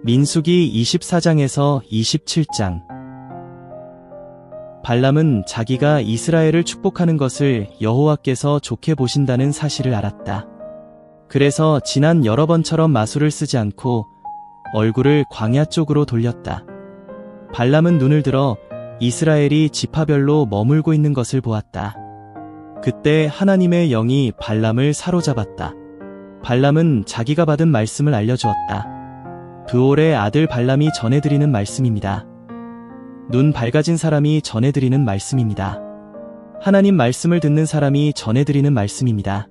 민수기 24장에서 27장. 발람은 자기가 이스라엘을 축복하는 것을 여호와께서 좋게 보신다는 사실을 알았다. 그래서 지난 여러 번처럼 마술을 쓰지 않고 얼굴을 광야 쪽으로 돌렸다. 발람은 눈을 들어 이스라엘이 지파별로 머물고 있는 것을 보았다. 그때 하나님의 영이 발람을 사로잡았다. 발람은 자기가 받은 말씀을 알려주었다. 브올의 아들 발람이 전해드리는 말씀입니다. 눈 밝아진 사람이 전해드리는 말씀입니다. 하나님 말씀을 듣는 사람이 전해드리는 말씀입니다.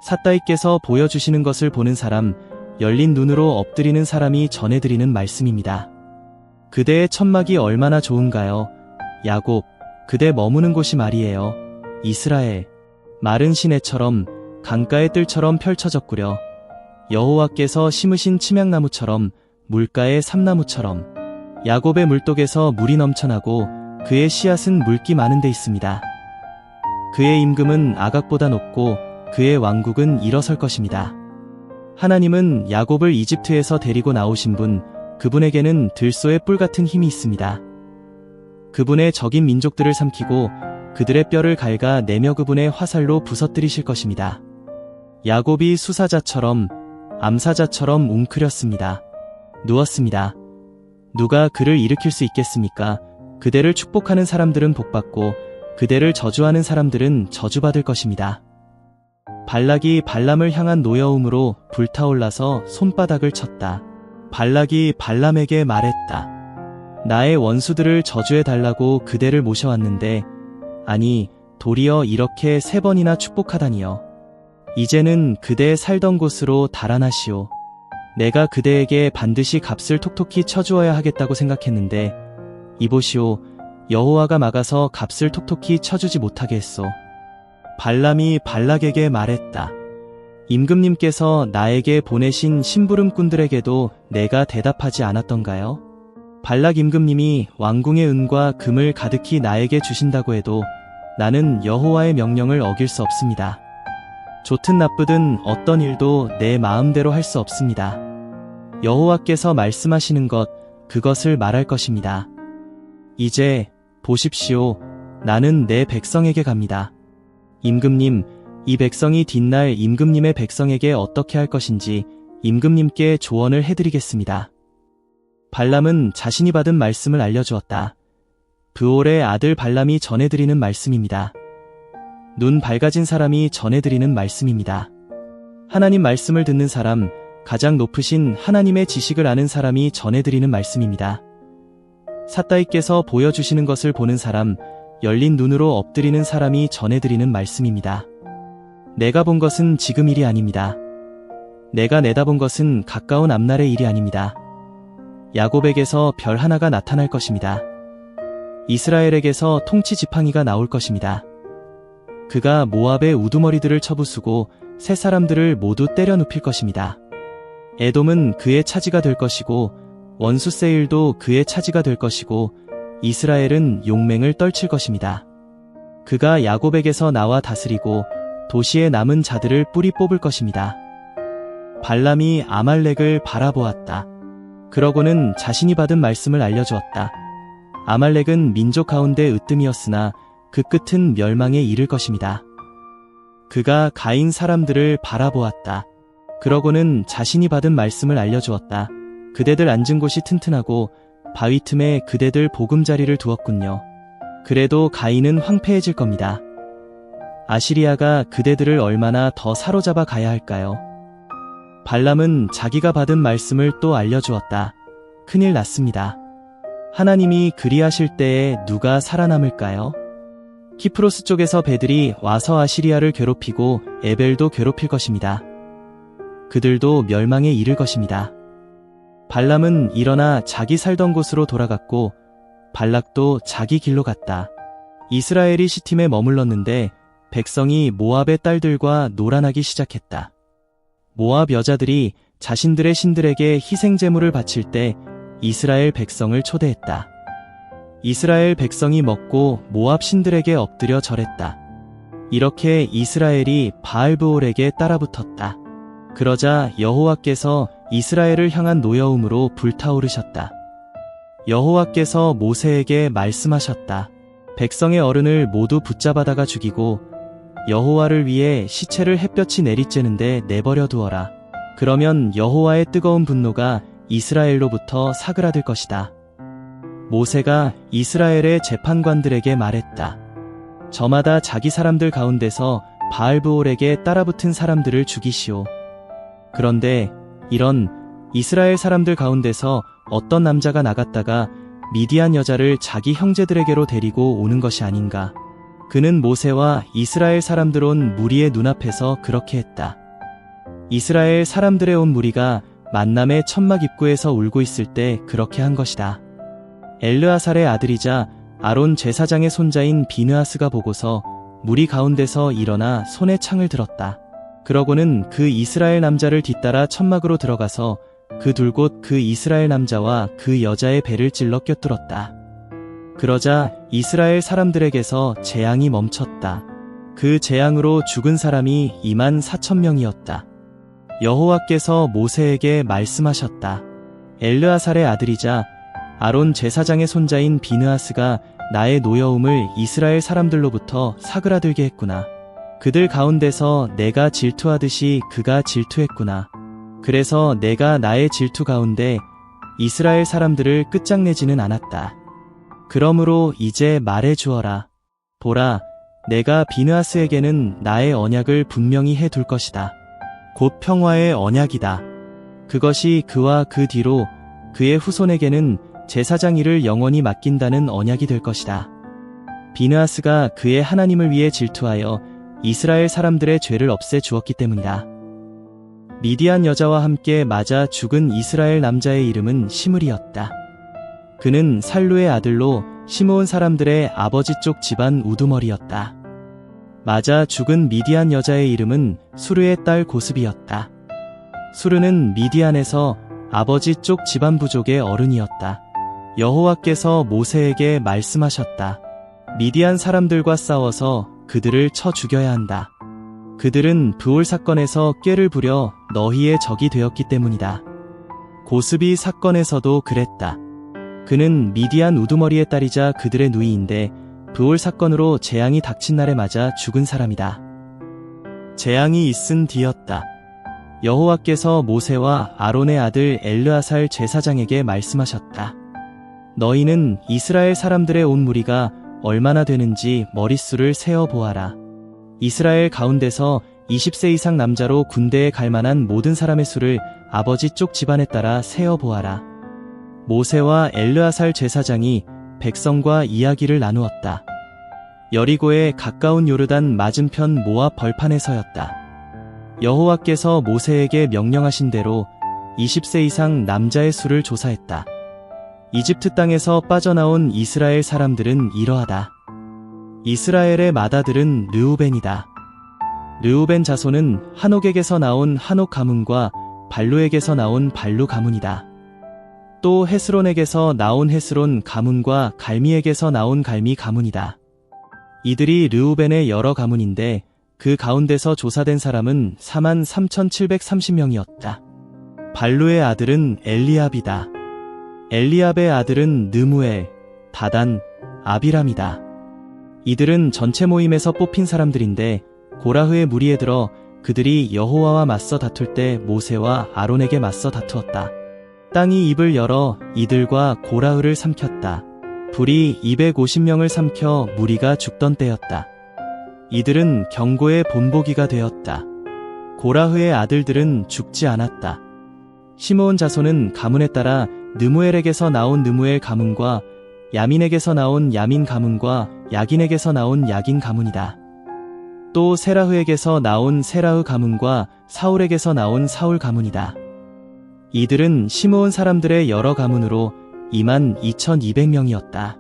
삿다이께서 보여주시는 것을 보는 사람, 열린 눈으로 엎드리는 사람이 전해드리는 말씀입니다. 그대의 천막이 얼마나 좋은가요? 야곱, 그대 머무는 곳이 말이에요. 이스라엘, 마른 시내처럼 강가의 뜰처럼 펼쳐졌구려. 여호와께서 심으신 침향나무처럼 물가의 삼나무처럼 야곱의 물독에서 물이 넘쳐나고 그의 씨앗은 물기 많은 데 있습니다. 그의 임금은 아각보다 높고 그의 왕국은 일어설 것입니다. 하나님은 야곱을 이집트에서 데리고 나오신 분, 그분에게는 들소의 뿔 같은 힘이 있습니다. 그분의 적인 민족들을 삼키고 그들의 뼈를 갈가 내며 그분의 화살로 부서뜨리실 것입니다. 야곱이 수사자처럼 암사자처럼 웅크렸습니다. 누웠습니다. 누가 그를 일으킬 수 있겠습니까? 그대를 축복하는 사람들은 복받고 그대를 저주하는 사람들은 저주받을 것입니다. 발락이 발람을 향한 노여움으로 불타올라서 손바닥을 쳤다. 발락이 발람에게 말했다. 나의 원수들을 저주해달라고 그대를 모셔왔는데 아니 도리어 이렇게 3번이나 축복하다니요. 이제는 그대 살던 곳으로 달아나시오. 내가 그대에게 반드시 값을 톡톡히 쳐주어야 하겠다고 생각했는데 이보시오. 여호와가 막아서 값을 톡톡히 쳐주지 못하게 했소. 발람이 발락에게 말했다. 임금님께서 나에게 보내신 심부름꾼들에게도 내가 대답하지 않았던가요? 발락 임금님이 왕궁의 은과 금을 가득히 나에게 주신다고 해도 나는 여호와의 명령을 어길 수 없습니다. 좋든 나쁘든 어떤 일도 내 마음대로 할 수 없습니다. 여호와께서 말씀하시는 것, 그것을 말할 것입니다. 이제 보십시오. 나는 내 백성에게 갑니다. 임금님, 이 백성이 뒷날 임금님의 백성에게 어떻게 할 것인지 임금님께 조언을 해드리겠습니다. 발람은 자신이 받은 말씀을 알려주었다. 브올의 아들 발람이 전해드리는 말씀입니다. 눈 밝아진 사람이 전해드리는 말씀입니다. 하나님 말씀을 듣는 사람, 가장 높으신 하나님의 지식을 아는 사람이 전해드리는 말씀입니다. 삿다이께서 보여주시는 것을 보는 사람, 열린 눈으로 엎드리는 사람이 전해드리는 말씀입니다. 내가 본 것은 지금 일이 아닙니다. 내가 내다본 것은 가까운 앞날의 일이 아닙니다. 야곱에게서 별 하나가 나타날 것입니다. 이스라엘에게서 통치 지팡이가 나올 것입니다. 그가 모압의 우두머리들을 쳐부수고 새 사람들을 모두 때려 눕힐 것입니다. 에돔은 그의 차지가 될 것이고 원수 세일도 그의 차지가 될 것이고 이스라엘은 용맹을 떨칠 것입니다. 그가 야곱에게서 나와 다스리고 도시에 남은 자들을 뿌리 뽑을 것입니다. 발람이 아말렉을 바라보았다. 그러고는 자신이 받은 말씀을 알려주었다. 아말렉은 민족 가운데 으뜸이었으나 그 끝은 멸망에 이를 것입니다. 그가 가인 사람들을 바라보았다. 그러고는 자신이 받은 말씀을 알려주었다. 그대들 앉은 곳이 튼튼하고 바위 틈에 그대들 보금자리를 두었군요. 그래도 가인은 황폐해질 겁니다. 아시리아가 그대들을 얼마나 더 사로잡아 가야 할까요? 발람은 자기가 받은 말씀을 또 알려주었다. 큰일 났습니다. 하나님이 그리하실 때에 누가 살아남을까요? 키프로스 쪽에서 배들이 와서 아시리아를 괴롭히고 에벨도 괴롭힐 것입니다. 그들도 멸망에 이를 것입니다. 발람은 일어나 자기 살던 곳으로 돌아갔고 발락도 자기 길로 갔다. 이스라엘이 시팀에 머물렀는데 백성이 모압의 딸들과 놀아나기 시작했다. 모압 여자들이 자신들의 신들에게 희생제물을 바칠 때 이스라엘 백성을 초대했다. 이스라엘 백성이 먹고 모압 신들에게 엎드려 절했다. 이렇게 이스라엘이 바알브올에게 따라붙었다. 그러자 여호와께서 이스라엘을 향한 노여움으로 불타오르셨다. 여호와께서 모세에게 말씀하셨다. 백성의 어른을 모두 붙잡아다가 죽이고 여호와를 위해 시체를 햇볕이 내리쬐는데 내버려 두어라. 그러면 여호와의 뜨거운 분노가 이스라엘로부터 사그라들 것이다. 모세가 이스라엘의 재판관들에게 말했다. 저마다 자기 사람들 가운데서 바알브올에게 따라붙은 사람들을 죽이시오. 그런데 이런 이스라엘 사람들 가운데서 어떤 남자가 나갔다가 미디안 여자를 자기 형제들에게로 데리고 오는 것이 아닌가. 그는 모세와 이스라엘 사람들 온 무리의 눈앞에서 그렇게 했다. 이스라엘 사람들의 온 무리가 만남의 천막 입구에서 울고 있을 때 그렇게 한 것이다. 엘르아살의 아들이자 아론 제사장의 손자인 비느하스가 보고서 무리 가운데서 일어나 손에 창을 들었다. 그러고는 그 이스라엘 남자를 뒤따라 천막으로 들어가서 그 둘곳 그 이스라엘 남자와 그 여자의 배를 찔러 꿰뚫었다. 그러자 이스라엘 사람들에게서 재앙이 멈췄다. 그 재앙으로 죽은 사람이 24,000명이었다. 여호와께서 모세에게 말씀하셨다. 엘르아살의 아들이자 아론 제사장의 손자인 비느하스가 나의 노여움을 이스라엘 사람들로부터 사그라들게 했구나. 그들 가운데서 내가 질투하듯이 그가 질투했구나. 그래서 내가 나의 질투 가운데 이스라엘 사람들을 끝장내지는 않았다. 그러므로 이제 말해 주어라. 보라, 내가 비느하스에게는 나의 언약을 분명히 해둘 것이다. 곧 평화의 언약이다. 그것이 그와 그 뒤로 그의 후손에게는 제사장 일을 영원히 맡긴다는 언약이 될 것이다. 비느하스가 그의 하나님을 위해 질투하여 이스라엘 사람들의 죄를 없애 주었기 때문이다. 미디안 여자와 함께 맞아 죽은 이스라엘 남자의 이름은 시므리였다. 그는 살루의 아들로 시므온 사람들의 아버지 쪽 집안 우두머리였다. 맞아 죽은 미디안 여자의 이름은 수르의 딸 고스비였다. 수르는 미디안에서 아버지 쪽 집안 부족의 어른이었다. 여호와께서 모세에게 말씀하셨다. 미디안 사람들과 싸워서 그들을 쳐 죽여야 한다. 그들은 브올 사건에서 꾀를 부려 너희의 적이 되었기 때문이다. 고스비 사건에서도 그랬다. 그는 미디안 우두머리의 딸이자 그들의 누이인데 브올 사건으로 재앙이 닥친 날에 맞아 죽은 사람이다. 재앙이 있은 뒤였다. 여호와께서 모세와 아론의 아들 엘르아살 제사장에게 말씀하셨다. 너희는 이스라엘 사람들의 온 무리가 얼마나 되는지 머릿수를 세어 보아라. 이스라엘 가운데서 20세 이상 남자로 군대에 갈 만한 모든 사람의 수를 아버지 쪽 집안에 따라 세어 보아라. 모세와 엘르아살 제사장이 백성과 이야기를 나누었다. 여리고의 가까운 요르단 맞은편 모압 벌판에서였다. 여호와께서 모세에게 명령하신 대로 20세 이상 남자의 수를 조사했다. 이집트 땅에서 빠져나온 이스라엘 사람들은 이러하다. 이스라엘의 맏아들은 르우벤이다. 르우벤 자손은 한옥에게서 나온 한옥 가문과 발루에게서 나온 발루 가문이다. 또 헤스론에게서 나온 헤스론 가문과 갈미에게서 나온 갈미 가문이다. 이들이 르우벤의 여러 가문인데 그 가운데서 조사된 사람은 43,730명이었다. 발루의 아들은 엘리압이다. 엘리압의 아들은 느무엘, 다단, 아비람이다. 이들은 전체 모임에서 뽑힌 사람들인데 고라흐의 무리에 들어 그들이 여호와와 맞서 다툴 때 모세와 아론에게 맞서 다투었다. 땅이 입을 열어 이들과 고라흐를 삼켰다. 불이 250명을 삼켜 무리가 죽던 때였다. 이들은 경고의 본보기가 되었다. 고라흐의 아들들은 죽지 않았다. 시므온 자손은 가문에 따라 느무엘에게서 나온 느무엘 가문과 야민에게서 나온 야민 가문과 야긴에게서 나온 야긴 가문이다. 또 세라흐에게서 나온 세라흐 가문과 사울에게서 나온 사울 가문이다. 이들은 시므온 사람들의 여러 가문으로 22,200명이었다.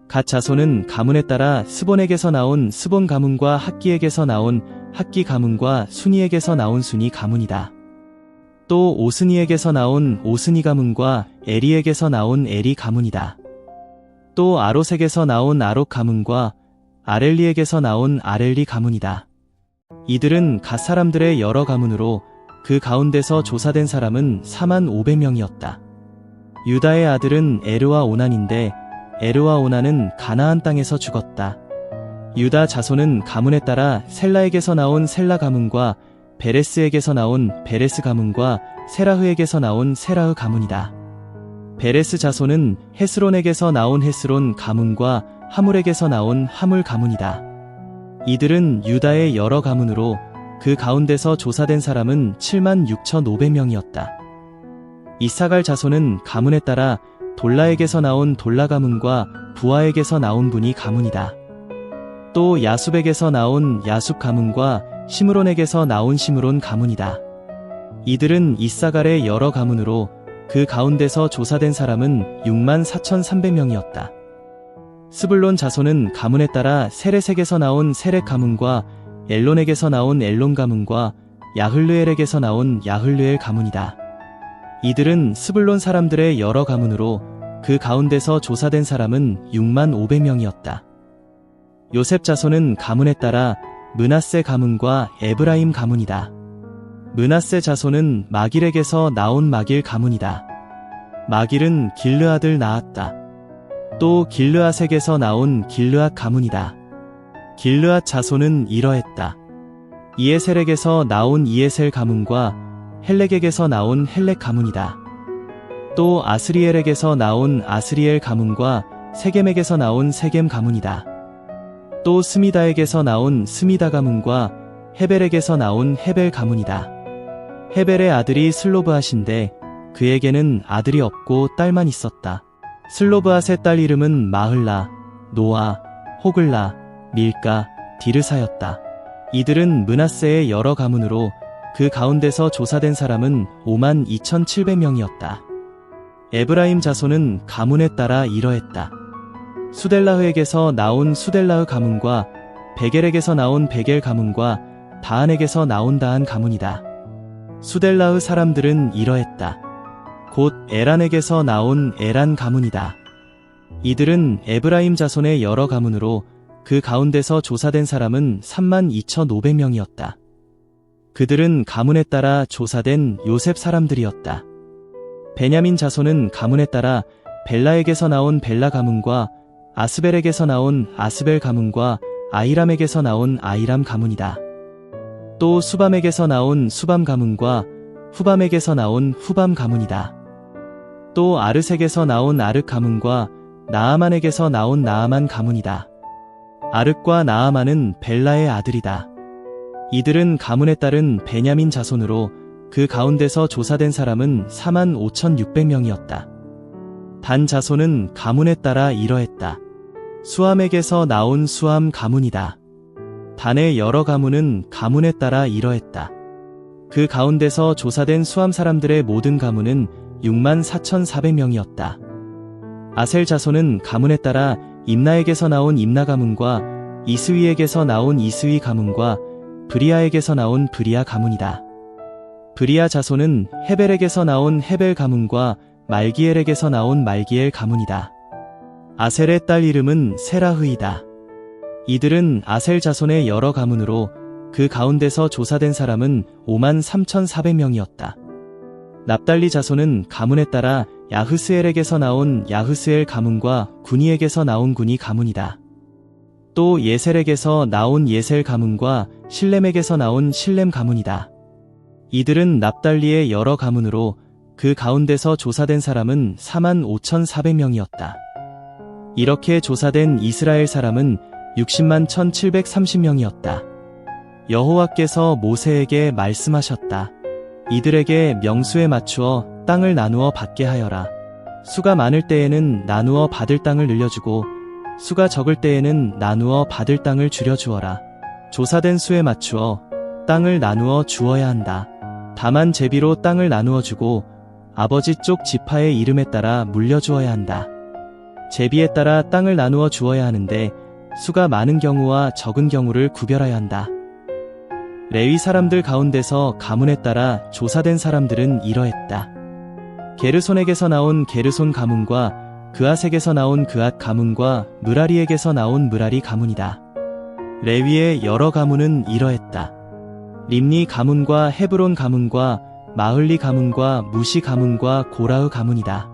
갓 자손은 가문에 따라 스본에게서 나온 스본 가문과 학기에게서 나온 학기 가문과 순이에게서 나온 순이 가문이다. 또 오스니에게서 나온 오스니 가문과 에리에게서 나온 에리 가문이다. 또 아롯에게서 나온 아롯 가문과 아렐리에게서 나온 아렐리 가문이다. 이들은 갓 사람들의 여러 가문으로 그 가운데서 조사된 사람은 45,000명이었다. 유다의 아들은 에르와 오난인데 에르와 오난은 가나안 땅에서 죽었다. 유다 자손은 가문에 따라 셀라에게서 나온 셀라 가문과 베레스에게서 나온 베레스 가문과 세라흐에게서 나온 세라흐 가문이다. 베레스 자손은 헤스론에게서 나온 헤스론 가문과 하물에게서 나온 하물 가문이다. 이들은 유다의 여러 가문으로 그 가운데서 조사된 사람은 76,500명이었다. 이사갈 자손은 가문에 따라 돌라에게서 나온 돌라 가문과 부하에게서 나온 분이 가문이다. 또 야숲에게서 나온 야숲 가문과 시므론에게서 나온 시므론 가문이다. 이들은 이사갈의 여러 가문으로 그 가운데서 조사된 사람은 64,300명이었다. 스불론 자손은 가문에 따라 세렛에게서 나온 세렛 가문과 엘론에게서 나온 엘론 가문과 야흘르엘에게서 나온 야흘르엘 가문이다. 이들은 스불론 사람들의 여러 가문으로 그 가운데서 조사된 사람은 65,000명이었다. 요셉 자손은 가문에 따라 므낫세 가문과 에브라임 가문이다. 므낫세 자손은 마길에게서 나온 마길 가문이다. 마길은 길르앗을 낳았다. 또 길르앗에게서 나온 길르앗 가문이다. 길르앗 자손은 이러했다. 이에셀에게서 나온 이에셀 가문과 헬렉에게서 나온 헬렉 가문이다. 또 아스리엘에게서 나온 아스리엘 가문과 세겜에게서 나온 세겜 가문이다. 또 스미다에게서 나온 스미다 가문과 헤벨에게서 나온 헤벨 가문이다. 헤벨의 아들이 슬로브앗인데 그에게는 아들이 없고 딸만 있었다. 슬로브앗의 딸 이름은 마흘라, 노아, 호글라, 밀가, 디르사였다. 이들은 므낫세의 여러 가문으로 그 가운데서 조사된 사람은 52,700명이었다. 에브라임 자손은 가문에 따라 이러했다. 수델라흐에게서 나온 수델라흐 가문과 베겔에게서 나온 베겔 가문과 다한에게서 나온 다한 가문이다. 수델라흐 사람들은 이러했다. 곧 에란에게서 나온 에란 가문이다. 이들은 에브라임 자손의 여러 가문으로 그 가운데서 조사된 사람은 32,500명이었다. 그들은 가문에 따라 조사된 요셉 사람들이었다. 베냐민 자손은 가문에 따라 벨라에게서 나온 벨라 가문과 아스벨에게서 나온 아스벨 가문과 아이람에게서 나온 아이람 가문이다. 또 수밤에게서 나온 수밤 가문과 후밤에게서 나온 후밤 가문이다. 또 아르색에서 나온 아르 가문과 나아만에게서 나온 나아만 가문이다. 아르과 나아만은 벨라의 아들이다. 이들은 가문에 따른 베냐민 자손으로 그 가운데서 조사된 사람은 45,600명이었다. 단 자손은 가문에 따라 이러했다. 수함에게서 나온 수함 가문이다. 단의 여러 가문은 가문에 따라 이러했다. 그 가운데서 조사된 수함 사람들의 모든 가문은 64,400명이었다. 아셀 자손은 가문에 따라 임나에게서 나온 임나 가문과 이스위에게서 나온 이스위 가문과 브리아에게서 나온 브리아 가문이다. 브리아 자손은 헤벨에게서 나온 헤벨 가문과 말기엘에게서 나온 말기엘 가문이다. 아셀의 딸 이름은 세라흐이다. 이들은 아셀 자손의 여러 가문으로 그 가운데서 조사된 사람은 53,400명이었다. 납달리 자손은 가문에 따라 야흐스엘에게서 나온 야흐스엘 가문과 구니에게서 나온 구니 가문이다. 또 예셀에게서 나온 예셀 가문과 실렘에게서 나온 실렘 가문이다. 이들은 납달리의 여러 가문으로 그 가운데서 조사된 사람은 45,400명이었다. 이렇게 조사된 이스라엘 사람은 601,730명이었다. 여호와께서 모세에게 말씀하셨다. 이들에게 명수에 맞추어 땅을 나누어 받게 하여라. 수가 많을 때에는 나누어 받을 땅을 늘려주고 수가 적을 때에는 나누어 받을 땅을 줄여주어라. 조사된 수에 맞추어 땅을 나누어 주어야 한다. 다만 제비로 땅을 나누어 주고 아버지 쪽 지파의 이름에 따라 물려주어야 한다. 제비에 따라 땅을 나누어 주어야 하는데 수가 많은 경우와 적은 경우를 구별하여야 한다. 레위 사람들 가운데서 가문에 따라 조사된 사람들은 이러했다. 게르손에게서 나온 게르손 가문과 그앗에게서 나온 그앗 가문과 므라리에게서 나온 므라리 가문이다. 레위의 여러 가문은 이러했다. 림니 가문과 헤브론 가문과 마흘리 가문과 무시 가문과 고라흐 가문이다.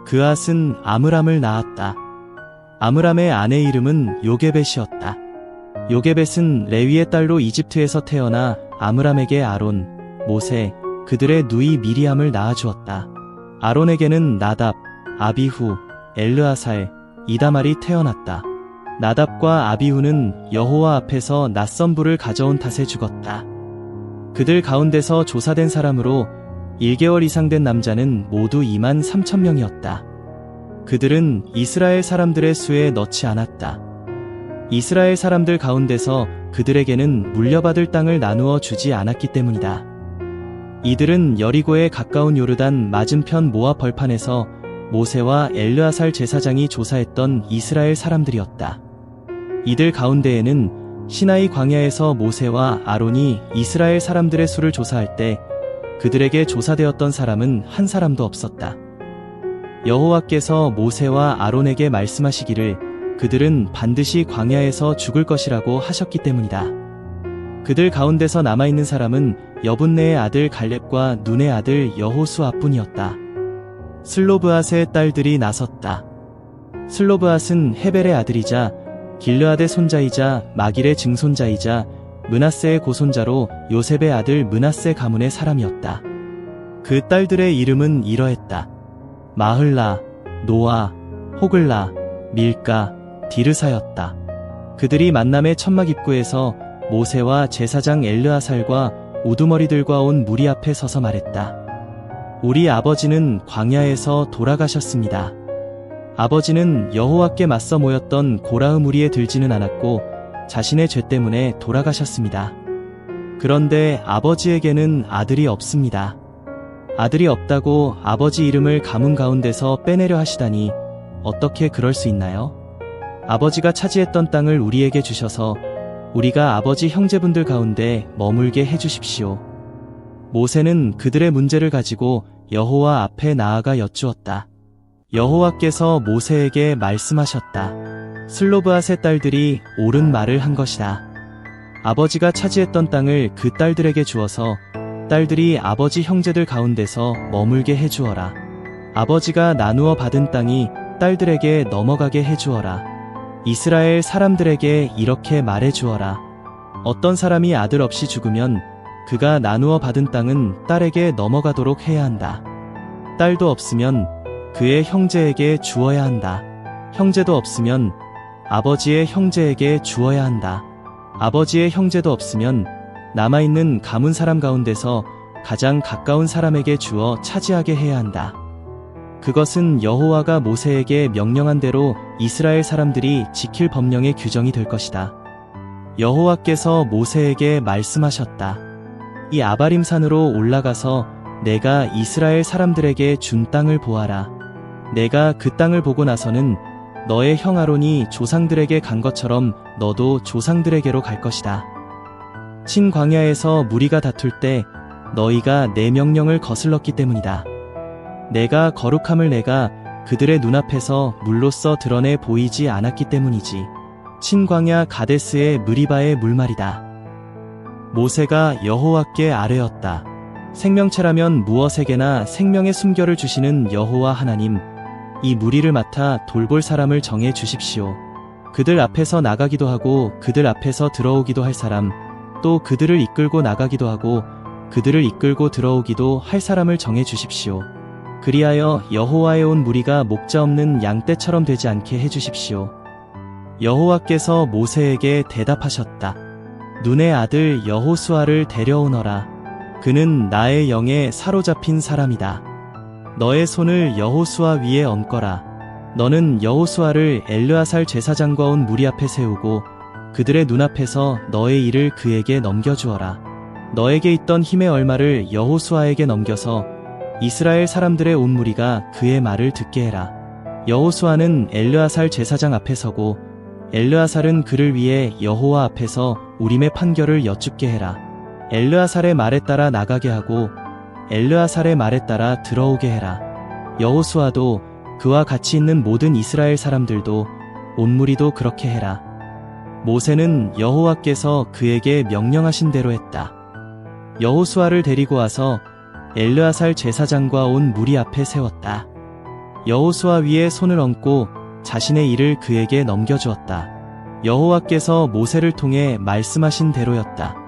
그앗은 아므람을 낳았다. 아므람의 아내 이름은 요게벳이었다. 요게벳은 레위의 딸로 이집트에서 태어나 아므람에게 아론, 모세, 그들의 누이 미리암을 낳아주었다. 아론에게는 나답, 아비후, 엘르아살, 이다말이 태어났다. 나답과 아비후는 여호와 앞에서 낯선 불을 가져온 탓에 죽었다. 그들 가운데서 조사된 사람으로 1개월 이상 된 남자는 모두 23,000명이었다. 그들은 이스라엘 사람들의 수에 넣지 않았다. 이스라엘 사람들 가운데서 그들에게는 물려받을 땅을 나누어 주지 않았기 때문이다. 이들은 여리고에 가까운 요르단 맞은편 모압 벌판에서 모세와 엘르아살 제사장이 조사했던 이스라엘 사람들이었다. 이들 가운데에는 시나이 광야에서 모세와 아론이 이스라엘 사람들의 수를 조사할 때 그들에게 조사되었던 사람은 한 사람도 없었다. 여호와께서 모세와 아론에게 말씀하시기를 그들은 반드시 광야에서 죽을 것이라고 하셨기 때문이다. 그들 가운데서 남아있는 사람은 여분네의 아들 갈렙과 눈의 아들 여호수아뿐이었다. 슬로브앗의 딸들이 나섰다. 슬로브앗은 헤벨의 아들이자 길르앗의 손자이자 마길의 증손자이자 므낫세의 고손자로 요셉의 아들 므낫세 가문의 사람이었다. 그 딸들의 이름은 이러했다. 마흘라, 노아, 호글라, 밀가, 디르사였다. 그들이 만남의 천막 입구에서 모세와 제사장 엘르아살과 우두머리들과 온 무리 앞에 서서 말했다. 우리 아버지는 광야에서 돌아가셨습니다. 아버지는 여호와께 맞서 모였던 고라흐 무리에 들지는 않았고 자신의 죄 때문에 돌아가셨습니다. 그런데 아버지에게는 아들이 없습니다. 아들이 없다고 아버지 이름을 가문 가운데서 빼내려 하시다니 어떻게 그럴 수 있나요? 아버지가 차지했던 땅을 우리에게 주셔서 우리가 아버지 형제분들 가운데 머물게 해주십시오. 모세는 그들의 문제를 가지고 여호와 앞에 나아가 여쭈었다. 여호와께서 모세에게 말씀하셨다. 슬로브앗의 딸들이 옳은 말을 한 것이다. 아버지가 차지했던 땅을 그 딸들에게 주어서 딸들이 아버지 형제들 가운데서 머물게 해주어라. 아버지가 나누어 받은 땅이 딸들에게 넘어가게 해주어라. 이스라엘 사람들에게 이렇게 말해주어라. 어떤 사람이 아들 없이 죽으면 그가 나누어 받은 땅은 딸에게 넘어가도록 해야 한다. 딸도 없으면 그의 형제에게 주어야 한다. 형제도 없으면 아버지의 형제에게 주어야 한다. 아버지의 형제도 없으면 남아있는 가문 사람 가운데서 가장 가까운 사람에게 주어 차지하게 해야 한다. 그것은 여호와가 모세에게 명령한 대로 이스라엘 사람들이 지킬 법령의 규정이 될 것이다. 여호와께서 모세에게 말씀하셨다. 이 아바림 산으로 올라가서 내가 이스라엘 사람들에게 준 땅을 보아라. 내가 그 땅을 보고 나서는 너의 형 아론이 조상들에게 간 것처럼 너도 조상들에게로 갈 것이다. 친광야에서 무리가 다툴 때 너희가 내 명령을 거슬렀기 때문이다. 내가 거룩함을 내가 그들의 눈앞에서 물로써 드러내 보이지 않았기 때문이지. 친광야 가데스의 무리바의 물말이다. 모세가 여호와께 아뢰었다. 생명체라면 무엇에게나 생명의 숨결을 주시는 여호와 하나님, 이 무리를 맡아 돌볼 사람을 정해 주십시오. 그들 앞에서 나가기도 하고 그들 앞에서 들어오기도 할 사람, 또 그들을 이끌고 나가기도 하고 그들을 이끌고 들어오기도 할 사람을 정해 주십시오. 그리하여 여호와의 온 무리가 목자 없는 양떼처럼 되지 않게 해주십시오. 여호와께서 모세에게 대답하셨다. 눈의 아들 여호수아를 데려오너라. 그는 나의 영에 사로잡힌 사람이다. 너의 손을 여호수아 위에 얹거라. 너는 여호수아를 엘르아살 제사장과 온 무리 앞에 세우고 그들의 눈앞에서 너의 일을 그에게 넘겨주어라. 너에게 있던 힘의 얼마를 여호수아에게 넘겨서 이스라엘 사람들의 온 무리가 그의 말을 듣게 해라. 여호수아는 엘르아살 제사장 앞에 서고 엘르아살은 그를 위해 여호와 앞에서 우림의 판결을 여쭙게 해라. 엘르아살의 말에 따라 나가게 하고 엘르아살의 말에 따라 들어오게 해라. 여호수아도 그와 같이 있는 모든 이스라엘 사람들도 온 무리도 그렇게 해라. 모세는 여호와께서 그에게 명령하신 대로 했다. 여호수아를 데리고 와서 엘르아살 제사장과 온 무리 앞에 세웠다. 여호수아 위에 손을 얹고 자신의 일을 그에게 넘겨주었다. 여호와께서 모세를 통해 말씀하신 대로였다.